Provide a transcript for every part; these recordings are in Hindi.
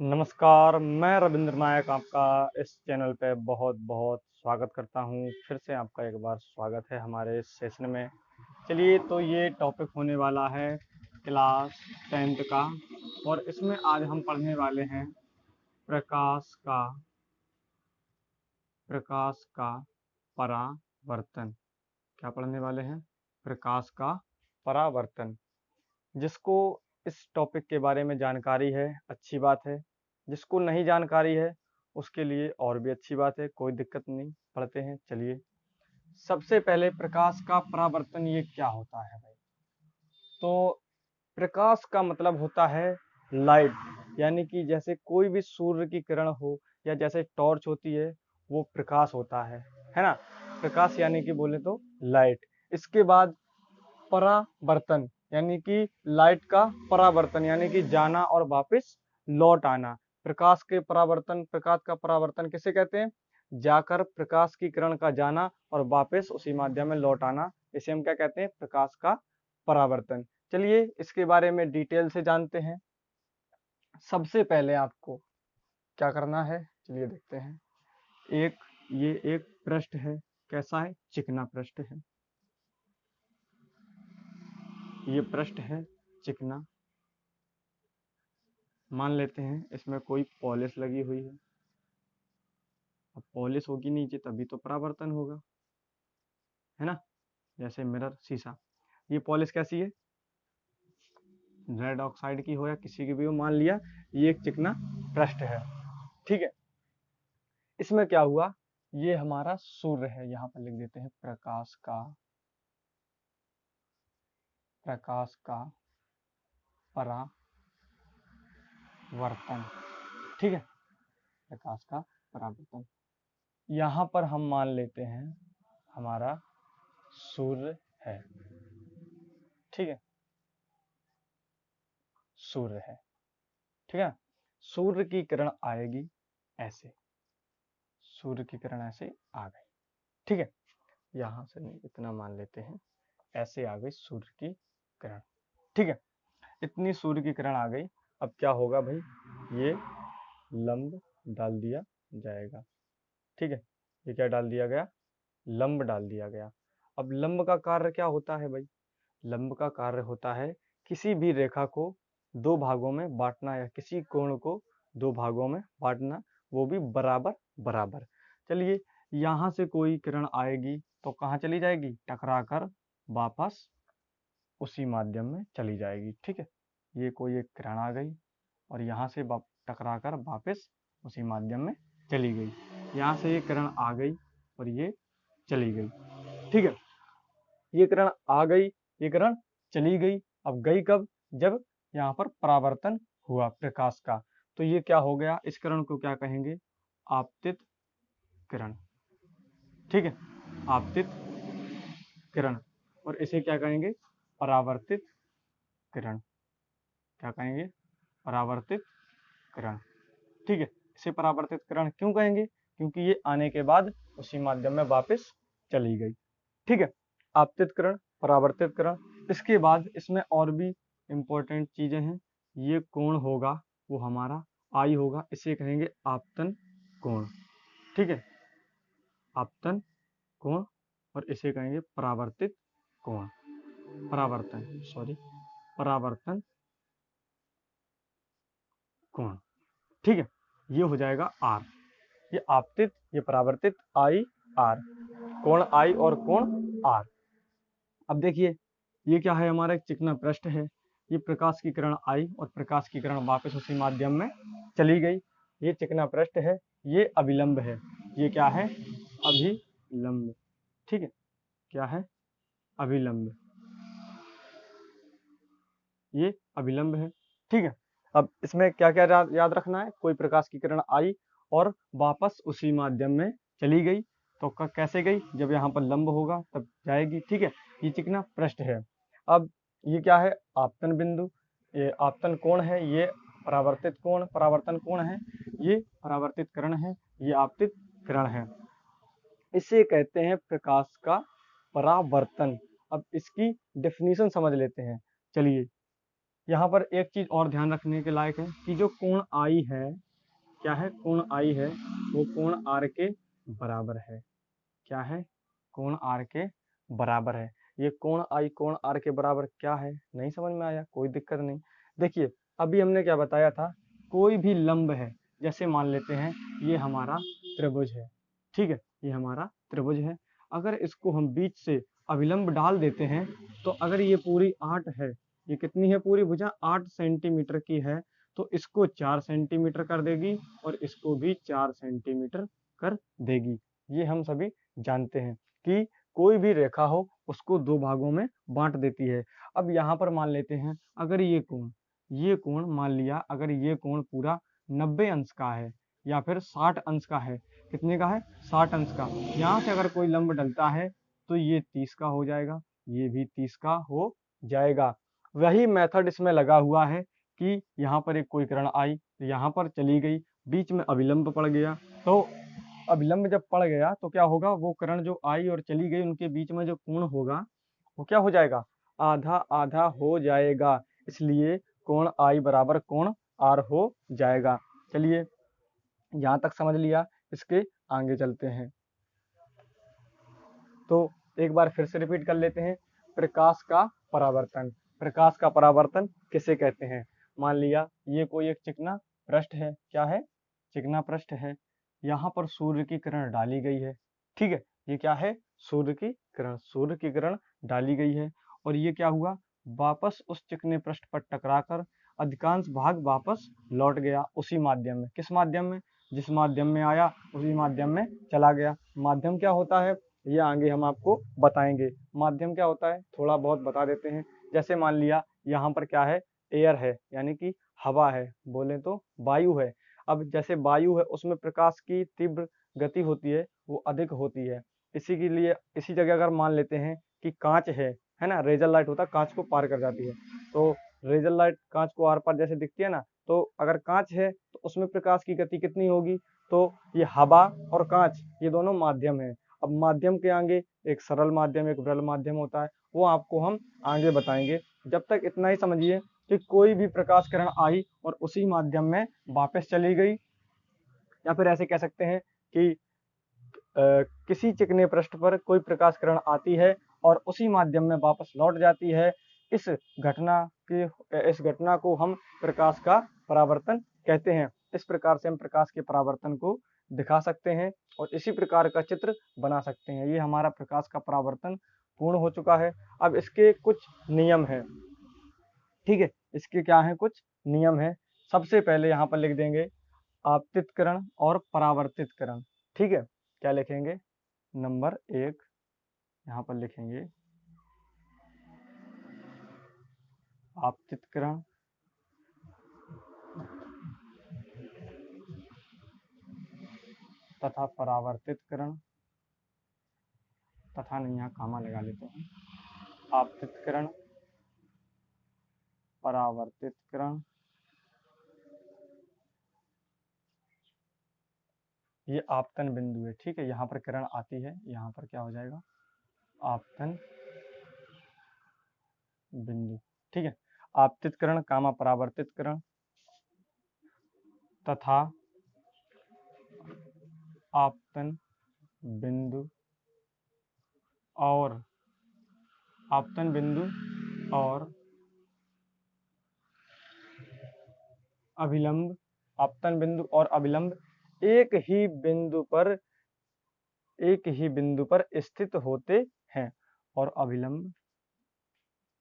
नमस्कार, मैं रविंद्र नायक आपका इस चैनल पे बहुत बहुत स्वागत करता हूँ। फिर से आपका एक बार स्वागत है हमारे इस सेशन में। चलिए, तो ये टॉपिक होने वाला है क्लास 10th का, और इसमें आज हम पढ़ने वाले हैं प्रकाश का परावर्तन। क्या पढ़ने वाले हैं? प्रकाश का परावर्तन। जिसको इस टॉपिक के बारे में जानकारी है, अच्छी बात है। जिसको नहीं जानकारी है, उसके लिए और भी अच्छी बात है, कोई दिक्कत नहीं। पढ़ते हैं, चलिए। सबसे पहले प्रकाश का परावर्तन ये क्या होता है भाई? तो प्रकाश का मतलब होता है लाइट, यानी कि जैसे कोई भी सूर्य की किरण हो या जैसे टॉर्च होती है, वो प्रकाश होता है ना। प्रकाश यानी कि बोले तो लाइट। इसके बाद परावर्तन, यानी कि लाइट का परावर्तन, यानी कि जाना और वापस लौट आना। प्रकाश का परावर्तन किसे कहते हैं? जाकर प्रकाश की किरण का जाना और वापस उसी माध्यम में लौट आना, इसे हम क्या कहते हैं? प्रकाश का परावर्तन। चलिए, इसके बारे में डिटेल से जानते हैं। सबसे पहले आपको क्या करना है, चलिए देखते हैं। ये एक पृष्ठ है। कैसा है? चिकना पृष्ठ है। ये पृष्ठ है चिकना। मान लेते हैं इसमें कोई पॉलिश लगी हुई है। अब पॉलिश होगी नीचे तभी तो परावर्तन होगा, है ना। जैसे मिरर, शीशा। ये पॉलिश कैसी है? रेड ऑक्साइड की हो या किसी की भी हो, मान लिया ये एक चिकना पृष्ठ है। ठीक है। इसमें क्या हुआ? ये हमारा सूर्य है। यहाँ पर लिख देते हैं प्रकाश का परावर्तन। ठीक है, प्रकाश का परावर्तन। यहाँ पर हम मान लेते हैं हमारा सूर्य है। ठीक है, सूर्य है। ठीक है। सूर्य की किरण आएगी ऐसे। सूर्य की किरण ऐसे आ गई। ठीक है। यहां से नहीं, इतना मान लेते हैं, ऐसे आ गई सूर्य की किरण। ठीक है। इतनी सूर्य की किरण आ गई। अब क्या होगा भाई? ये लंब डाल दिया जाएगा। ठीक है। ये क्या डाल दिया गया? लंब डाल दिया गया। अब लंब का कार्य क्या होता है भाई? लंब का कार्य होता है किसी भी रेखा को दो भागों में बांटना, या किसी कोण को दो भागों में बांटना, वो भी बराबर बराबर। चलिए, यहाँ से कोई किरण आएगी तो कहाँ चली जाएगी? टकराकर वापस उसी माध्यम में चली जाएगी। ठीक है। ये कोई एक किरण आ गई और यहाँ से टकराकर वापस उसी माध्यम में चली गई। यहाँ से ये किरण आ गई और ये चली गई। ठीक है। ये किरण आ गई, ये किरण चली गई। अब गई कब? जब यहाँ पर परावर्तन हुआ प्रकाश का। तो ये क्या हो गया? इस किरण को क्या कहेंगे? आपतित किरण। ठीक है, आपतित किरण। और इसे क्या कहेंगे? परावर्तित किरण। क्या कहेंगे? परावर्तित किरण। ठीक है। इसे परावर्तित किरण क्यों कहेंगे? क्योंकि ये आने के बाद उसी माध्यम में वापस चली गई। ठीक है। आपतित किरण, परावर्तित किरण। इसके बाद इसमें और भी इंपॉर्टेंट चीजें हैं। ये कोण होगा वो हमारा आई होगा, इसे कहेंगे आपतन कोण। ठीक है, आपतन कोण। और इसे कहेंगे परावर्तित कोण। परावर्तन कोण। ठीक है। ये हो जाएगा आर। ये आपतित, ये परावर्तित, आई आर। कोण आई और कोण आर। अब देखिए, ये क्या है? हमारा एक चिकना पृष्ठ है। ये प्रकाश की किरण आई और प्रकाश की किरण वापस उसी माध्यम में चली गई। ये चिकना पृष्ठ है। ये अभिलंब है। ये क्या है? अभिलंब। ठीक है। क्या है? अभिलंब। ये अभिलंब है। ठीक है। अब इसमें क्या क्या याद रखना है? कोई प्रकाश की किरण आई और वापस उसी माध्यम में चली गई। तो कैसे गई? जब यहाँ पर लंब होगा तब जाएगी। ठीक है। ये चिकना पृष्ठ है। अब ये क्या है? आपतन बिंदु। ये आपतन कोण है। ये परावर्तन कोण है। ये परावर्तित किरण है। ये आपतित किरण है। इसे कहते हैं प्रकाश का परावर्तन। अब इसकी डेफिनेशन समझ लेते हैं। चलिए, यहाँ पर एक चीज और ध्यान रखने के लायक है कि जो कोण आई है, क्या है, कोण आई है वो कोण आर के बराबर है। क्या है, कोण आर के बराबर है। ये कोण आई कोण आर के बराबर क्या है, नहीं समझ में आया, कोई दिक्कत नहीं। देखिए अभी हमने क्या बताया था, कोई भी लंब है, जैसे मान लेते हैं ये हमारा त्रिभुज है, ठीक है, ये हमारा त्रिभुज है। अगर इसको हम बीच से अभिलंब डाल देते हैं तो अगर ये पूरी 8 है, ये कितनी है पूरी भुजा 8 सेंटीमीटर की है, तो इसको 4 सेंटीमीटर कर देगी और इसको भी 4 सेंटीमीटर कर देगी। ये हम सभी जानते हैं कि कोई भी रेखा हो उसको दो भागों में बांट देती है। अब यहाँ पर मान लेते हैं अगर ये कोण मान लिया, अगर ये कोण पूरा 90 अंश का है या फिर 60 अंश का है, कितने का है, 60 अंश का, यहाँ से अगर कोई लंब डलता है तो ये 30 का हो जाएगा, ये भी 30 का हो जाएगा। वही मेथड इसमें लगा हुआ है कि यहाँ पर एक कोई किरण आई, यहाँ पर चली गई, बीच में अभिलंब पड़ गया, तो अभिलंब जब पड़ गया तो क्या होगा, वो किरण जो आई और चली गई उनके बीच में जो कोण होगा वो क्या हो जाएगा, आधा आधा हो जाएगा। इसलिए कोण आई बराबर कोण आर हो जाएगा। चलिए यहाँ तक समझ लिया, इसके आगे चलते हैं। तो एक बार फिर से रिपीट कर लेते हैं, प्रकाश का परावर्तन। प्रकाश का परावर्तन किसे कहते हैं। मान लिया ये कोई एक चिकना पृष्ठ है, क्या है, चिकना पृष्ठ है, यहाँ पर सूर्य की किरण डाली गई है, ठीक है, ये क्या है, सूर्य की किरण डाली गई है, और ये क्या हुआ, वापस उस चिकने पृष्ठ पर टकराकर अधिकांश भाग वापस लौट गया उसी माध्यम में। किस माध्यम में, जिस माध्यम में आया उसी माध्यम में चला गया। माध्यम क्या होता है ये आगे हम आपको बताएंगे। माध्यम क्या होता है थोड़ा बहुत बता देते हैं। जैसे मान लिया यहाँ पर क्या है, एयर है, यानी कि हवा है, बोले तो वायु है। अब जैसे वायु है उसमें प्रकाश की तीव्र गति होती है, वो अधिक होती है। इसी के लिए इसी जगह अगर मान लेते हैं कि कांच है ना, रेजर लाइट होता है, कांच को पार कर जाती है, तो रेजर लाइट कांच को आर पार जैसे दिखती है ना, तो अगर कांच है तो उसमें प्रकाश की गति कितनी होगी, तो ये हवा और कांच ये दोनों माध्यम है। अब माध्यम के आगे एक सरल माध्यम एक विरल माध्यम होता है, वो आपको हम आगे बताएंगे। जब तक इतना ही समझिए कि कोई भी प्रकाश किरण आई और उसी माध्यम में वापस चली गई, या फिर ऐसे कह सकते हैं कि किसी चिकने पृष्ठ पर कोई प्रकाश किरण आती है और उसी माध्यम में वापस लौट जाती है, इस घटना को हम प्रकाश का परावर्तन कहते हैं। इस प्रकार से हम प्रकाश के परावर्तन को दिखा सकते हैं और इसी प्रकार का चित्र बना सकते हैं। ये हमारा प्रकाश का परावर्तन पूर्ण हो चुका है। अब इसके कुछ नियम हैं, ठीक है, इसके क्या है, कुछ नियम है। सबसे पहले यहाँ पर लिख देंगे आपतित किरण और परावर्तित किरण, ठीक है, क्या लिखेंगे, नंबर 1 यहाँ पर लिखेंगे आपतित किरण तथा परावर्तित किरण, तथा नहीं यहाँ कामा लगा लेते हैं, आपतित किरण परावर्तित किरण, ये आपतन बिंदु है, ठीक है, यहाँ पर किरण आती है, यहाँ पर क्या हो जाएगा, आपतन बिंदु, ठीक है। आपतित किरण कामा परावर्तित किरण तथा आपतन बिंदु और आपतन बिंदु और अभिलंब, आपतन बिंदु और अभिलंब एक ही बिंदु पर स्थित होते हैं, और अभिलंब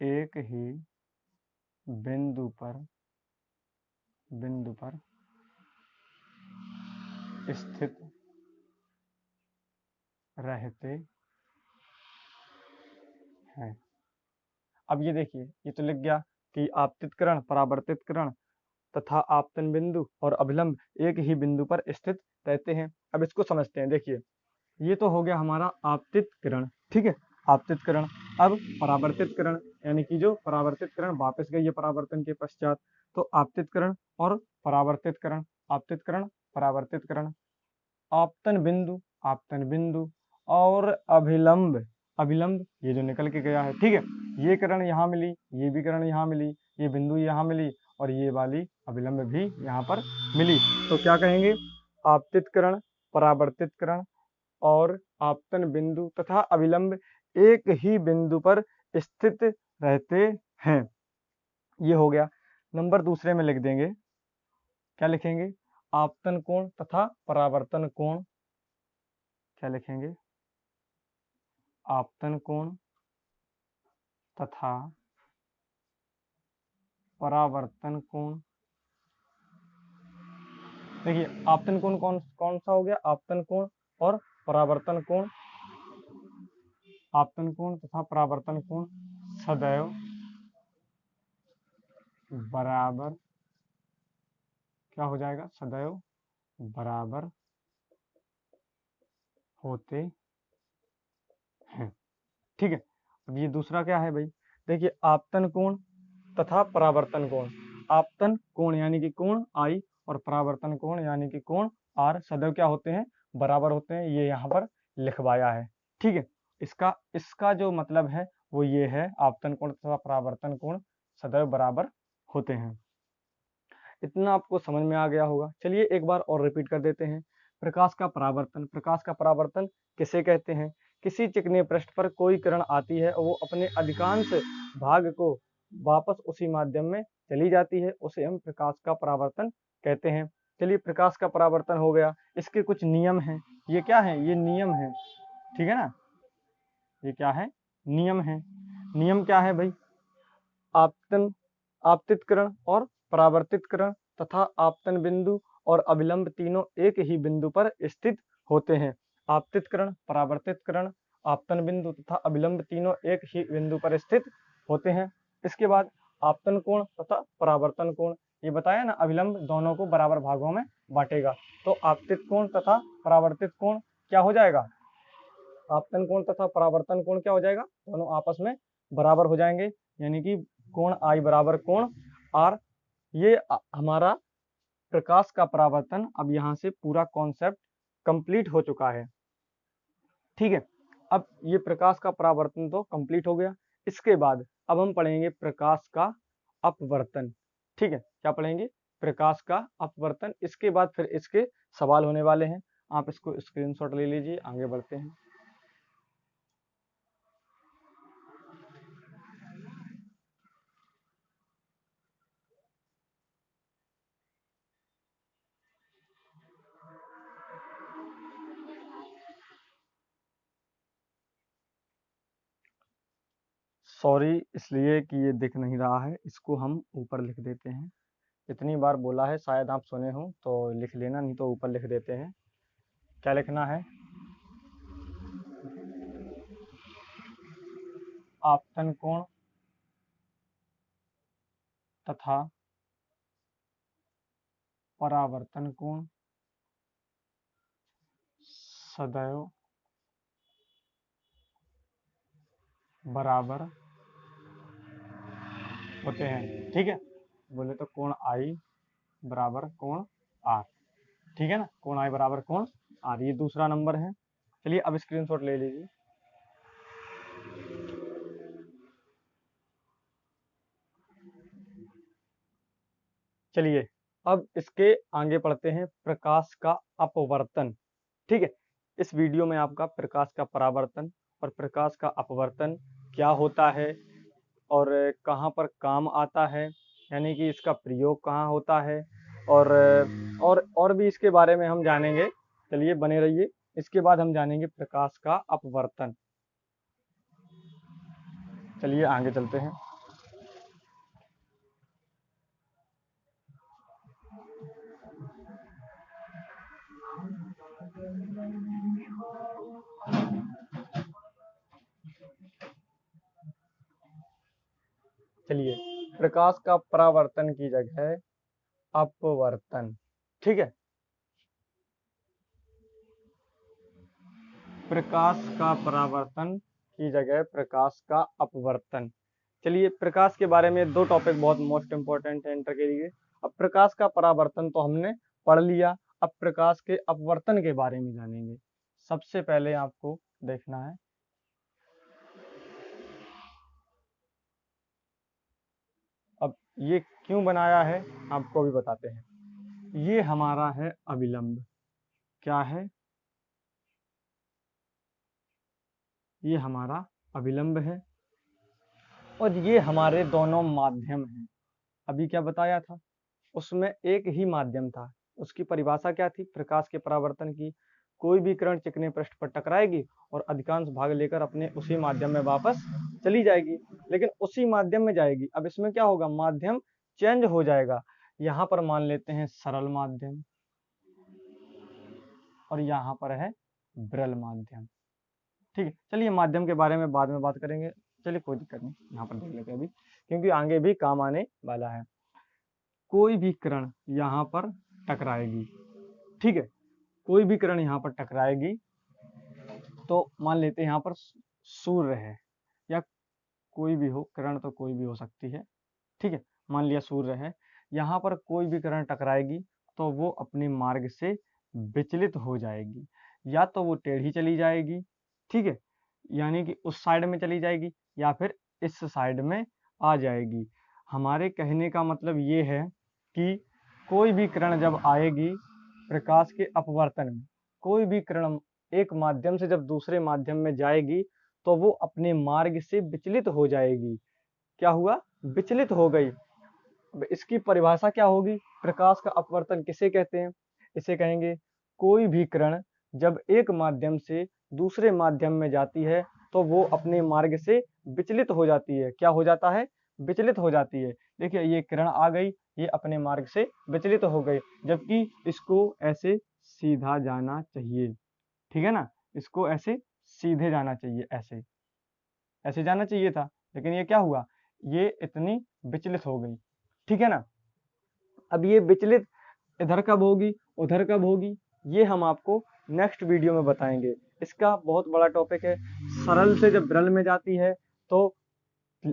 एक ही बिंदु पर स्थित रहते हैं। अब ये देखिए, ये तो लिख गया कि आपतित किरण परावर्तित किरण तथा आपतन बिंदु और अभिलंब एक ही बिंदु पर स्थित रहते हैं। अब इसको समझते हैं। देखिए ये तो हो गया हमारा आपतित किरण, ठीक है, आपतित किरण। अब परावर्तित किरण, यानी कि जो परावर्तित किरण वापस गई है परावर्तन के पश्चात, तो आपतित किरण और परावर्तित किरण, आपतित किरण परावर्तित किरण, आपतन बिंदु और अभिलंब, ये जो निकल के गया है, ठीक है, ये किरण यहाँ मिली, ये भी किरण यहाँ मिली, ये बिंदु यहाँ मिली और ये वाली अभिलंब भी यहाँ पर मिली। तो क्या कहेंगे, आपतितकरण, परावर्तितकरण और आपतन बिंदु तथा अभिलंब एक ही बिंदु पर स्थित रहते हैं। ये हो गया। नंबर दूसरे में लिख देंगे, क्या लिखेंगे, आपतन कोण तथा परावर्तन कोण। क्या लिखेंगे, आपतन कोण तथा परावर्तन कोण। देखिए आपतन कोण कौन कौन सा हो गया, आपतन कोण और परावर्तन कोण। आपतन कोण तथा परावर्तन कोण सदैव बराबर, क्या हो जाएगा, सदैव बराबर होते हैं। ठीक है। अब ये दूसरा क्या है भाई, देखिए आपतन कोण तथा परावर्तन कोण। आपतन कोण यानी कि कोण आई और परावर्तन कोण यानी कि कोण आर सदैव क्या होते हैं, बराबर होते हैं। ये यहाँ पर लिखवाया है। ठीक है। इसका इसका जो मतलब है वो ये है, आपतन कोण तथा परावर्तन कोण सदैव बराबर होते हैं। इतना आपको समझ में आ गया होगा। चलिए एक बार और रिपीट कर देते हैं। प्रकाश का परावर्तन, प्रकाश का परावर्तन किसे कहते हैं, किसी चिकने पृष्ठ पर कोई किरण आती है और वो अपने अधिकांश भाग को वापस उसी माध्यम में चली जाती है, उसे हम प्रकाश का परावर्तन कहते हैं। चलिए प्रकाश का परावर्तन हो गया, इसके कुछ नियम हैं। ये क्या है, ये नियम है, ठीक है ना। ये क्या है, नियम है। नियम क्या है भाई, आपतन, आपतितकरण और परावर्तितकरण तथा आपतन बिंदु और अभिलंब तीनों एक ही बिंदु पर स्थित होते हैं। आपतितकरण, परावर्तितकरण, आपतन बिंदु तथा अभिलंब तीनों एक ही बिंदु पर स्थित होते हैं। इसके बाद आपतन कोण तथा परावर्तन कोण, ये बताया ना, अभिलंब दोनों को बराबर भागों में बांटेगा। तो आपतित कोण तथा परावर्तित कोण क्या हो जाएगा, आपतन कोण तथा परावर्तन कोण क्या हो जाएगा, दोनों आपस में बराबर हो जाएंगे, यानी कि कोण आई बराबर कोण आर। ये हमारा प्रकाश का परावर्तन, अब यहाँ से पूरा कॉन्सेप्ट कंप्लीट हो चुका है। ठीक है। अब ये प्रकाश का परावर्तन तो कंप्लीट हो गया। इसके बाद अब हम पढ़ेंगे प्रकाश का अपवर्तन। ठीक है, क्या पढ़ेंगे, प्रकाश का अपवर्तन। इसके बाद फिर इसके सवाल होने वाले हैं, आप इसको स्क्रीनशॉट ले लीजिए, आगे बढ़ते हैं। सॉरी इसलिए कि ये दिख नहीं रहा है, इसको हम ऊपर लिख देते हैं। इतनी बार बोला है, शायद आप सुने हो तो लिख लेना, नहीं तो ऊपर लिख देते हैं। क्या लिखना है, आपतन कोण तथा परावर्तन कोण सदैव बराबर होते हैं। ठीक है, बोले तो कोण आई बराबर कोण आर। ठीक है ना, कोण आई बराबर कोण आर, ये दूसरा नंबर है। चलिए अब स्क्रीनशॉट ले लीजिए। चलिए अब इसके आगे पढ़ते हैं, प्रकाश का अपवर्तन। ठीक है, इस वीडियो में आपका प्रकाश का परावर्तन और प्रकाश का अपवर्तन क्या होता है और कहाँ पर काम आता है, यानी कि इसका प्रयोग कहाँ होता है, और भी इसके बारे में हम जानेंगे। चलिए बने रहिए, इसके बाद हम जानेंगे प्रकाश का अपवर्तन। चलिए आगे चलते हैं। चलिए, प्रकाश का परावर्तन की जगह अपवर्तन। ठीक है, प्रकाश का परावर्तन की जगह प्रकाश का अपवर्तन। चलिए प्रकाश के बारे में दो टॉपिक बहुत मोस्ट इंपॉर्टेंट है इंटर के लिए। अब प्रकाश का परावर्तन तो हमने पढ़ लिया, अब प्रकाश के अपवर्तन के बारे में जानेंगे। सबसे पहले आपको देखना है, अब ये क्यों बनाया है आपको भी बताते हैं। ये हमारा है अविलंब, क्या है, ये हमारा अविलंब है, और ये हमारे दोनों माध्यम हैं। अभी क्या बताया था, उसमें एक ही माध्यम था, उसकी परिभाषा क्या थी, प्रकाश के परावर्तन की। कोई भी किरण चिकने पृष्ठ पर टकराएगी और अधिकांश भाग लेकर अपने उसी माध्यम में वापस चली जाएगी, लेकिन उसी माध्यम में जाएगी। अब इसमें क्या होगा, माध्यम चेंज हो जाएगा। यहाँ पर मान लेते हैं सरल माध्यम, और यहाँ पर है विरल माध्यम। ठीक है, चलिए माध्यम के बारे में बाद में बात करेंगे। चलिए कोई दिक्कत नहीं, यहाँ पर देख लेते हैं अभी, क्योंकि आगे भी काम आने वाला है। कोई भी किरण यहाँ पर टकराएगी, ठीक है, कोई भी किरण यहाँ पर टकराएगी, तो मान लेते हैं यहाँ पर सूर्य है, या कोई भी हो किरण, तो कोई भी हो सकती है, ठीक है, मान लिया सूर्य है। यहाँ पर कोई भी किरण टकराएगी तो वो अपने मार्ग से विचलित हो जाएगी, या तो वो टेढ़ी चली जाएगी, ठीक है, यानी कि उस साइड में चली जाएगी, या फिर इस साइड में आ जाएगी। हमारे कहने का मतलब ये है कि कोई भी किरण जब आएगी प्रकाश के अपवर्तन में, कोई भी किरण एक माध्यम से जब दूसरे माध्यम में जाएगी तो वो अपने मार्ग से विचलित हो जाएगी। क्या हुआ, विचलित हो गई। अब इसकी परिभाषा क्या होगी, प्रकाश का अपवर्तन किसे कहते हैं, इसे कहेंगे कोई भी किरण जब एक माध्यम से दूसरे माध्यम में जाती है तो वो अपने मार्ग से विचलित हो जाती है। क्या हो जाता है, विचलित हो जाती है। देखिए ये किरण आ गई, ये अपने मार्ग से विचलित हो गई, जबकि इसको ऐसे सीधा जाना चाहिए, ठीक है ना, इसको ऐसे सीधे जाना चाहिए, ऐसे ऐसे जाना चाहिए था, लेकिन ये क्या हुआ, ये इतनी विचलित हो गई, ठीक है ना। अब ये विचलित इधर कब होगी, उधर कब होगी, ये हम आपको नेक्स्ट वीडियो में बताएंगे। इसका बहुत बड़ा टॉपिक है। सरल से जब विरल में जाती है तो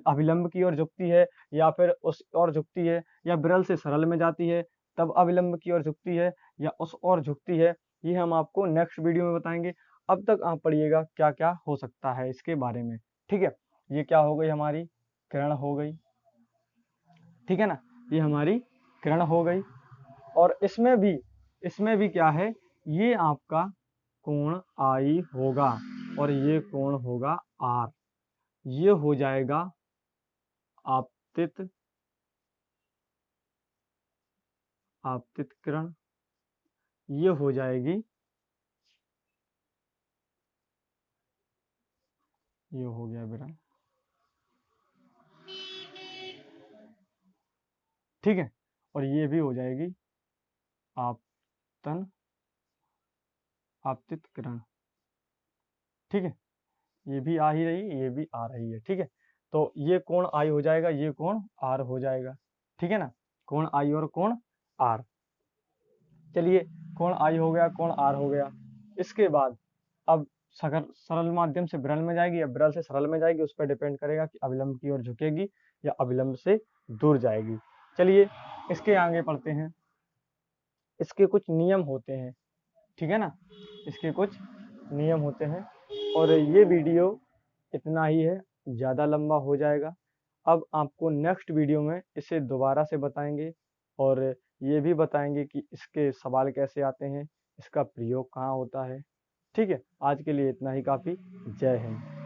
अविलंब की ओर झुकती है, या फिर उस ओर झुकती है, या विरल से सरल में जाती है तब अविलंब की ओर झुकती है, या उस ओर झुकती है, ये हम आपको नेक्स्ट वीडियो में बताएंगे। अब तक आप पढ़िएगा क्या क्या हो सकता है इसके बारे में, ठीक है। ये क्या हो गई, हमारी किरण हो गई, ठीक है ना, ये हमारी किरण हो गई। और इसमें भी क्या है, ये आपका कोण आई होगा, और ये कोण होगा आर। ये हो जाएगा आपतित आपतित किरण, ये हो जाएगी, ये हो गया विरल, ठीक है, और ये भी हो जाएगी आपतन आपतित किरण, ठीक है, ये भी आ ही रही, ये भी आ रही है, ठीक है। तो ये कोण आई हो जाएगा, ये कोण आर हो जाएगा, ठीक है ना, कोण आई और कोण आर। चलिए कोण आई हो गया, कोण आर हो गया। इसके बाद अब सरल माध्यम से विरल में जाएगी या विरल से सरल में जाएगी, उस पर डिपेंड करेगा कि अविलंब की ओर झुकेगी या अविलंब से दूर जाएगी। चलिए इसके आगे पढ़ते हैं। इसके कुछ नियम होते हैं, ठीक है ना, इसके कुछ नियम होते हैं। और ये वीडियो इतना ही है, ज़्यादा लंबा हो जाएगा। अब आपको नेक्स्ट वीडियो में इसे दोबारा से बताएंगे, और ये भी बताएंगे कि इसके सवाल कैसे आते हैं, इसका प्रयोग कहाँ होता है, ठीक है। आज के लिए इतना ही काफ़ी। जय हिंद।